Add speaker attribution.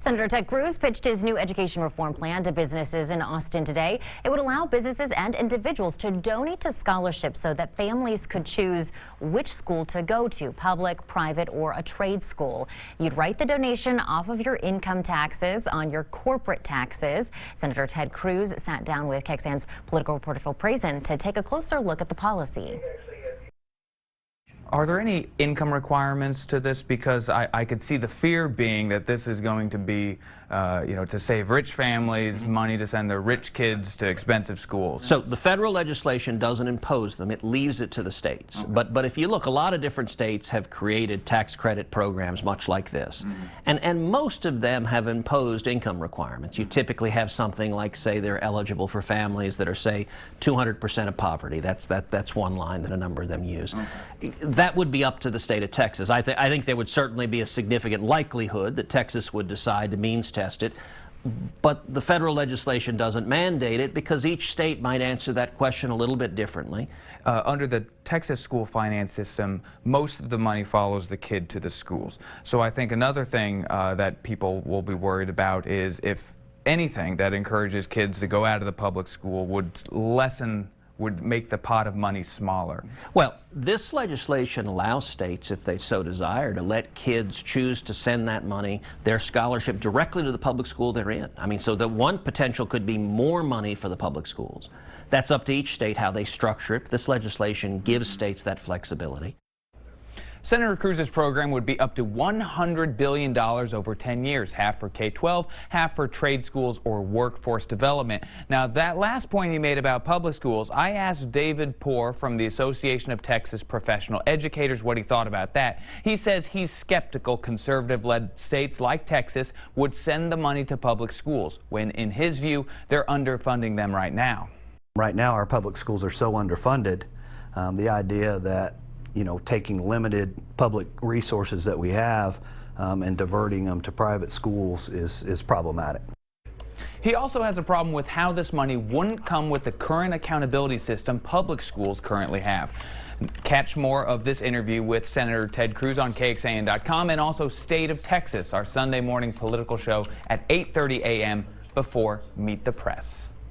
Speaker 1: Senator Ted Cruz pitched his new education reform plan to businesses in Austin today. It would allow businesses and individuals to donate to scholarships so that families could choose which school to go to, public, private, or a trade school. You'd write the donation off of your income taxes on your corporate taxes. Senator Ted Cruz sat down with KXAN's political reporter Phil Prazen to take a closer look at the policy.
Speaker 2: Are there any income requirements to this? Because I could see the fear being that this is going to be, to save rich families money to send their rich kids to expensive schools.
Speaker 3: So the federal legislation doesn't impose them. It leaves it to the states. Okay. But if you look, a lot of different states have created tax credit programs much like this. And most of them have imposed income requirements. You typically have something like, say, they're eligible for families that are, say, 200% of poverty. That's one line that a number of them use. Okay. That would be up to the state of Texas. I think there would certainly be a significant likelihood that Texas would decide to means test it, but the federal legislation doesn't mandate it because each state might answer that question a little bit differently.
Speaker 2: Under the Texas school finance system, most of the money follows the kid to the schools. So I think another thing that people will be worried about is if anything that encourages kids to go out of the public school would make the pot of money smaller.
Speaker 3: Well, this legislation allows states, if they so desire, to let kids choose to send that money, their scholarship, directly to the public school they're in. I mean, so the one potential could be more money for the public schools. That's up to each state how they structure it. This legislation gives states that flexibility.
Speaker 2: Senator Cruz's program would be up to $100 billion over 10 years, half for K-12, half for trade schools or workforce development. Now, that last point he made about public schools, I asked David Poore from the Association of Texas Professional Educators what he thought about that. He says he's skeptical conservative-led states like Texas would send the money to public schools, when, in his view, they're underfunding them right now.
Speaker 4: Right now, our public schools are so underfunded. The idea that taking limited public resources that we have and diverting them to private schools is problematic.
Speaker 2: He also has a problem with how this money wouldn't come with the current accountability system public schools currently have. Catch more of this interview with Senator Ted Cruz on KXAN.com and also State of Texas, our Sunday morning political show at 8:30 a.m. before Meet the Press.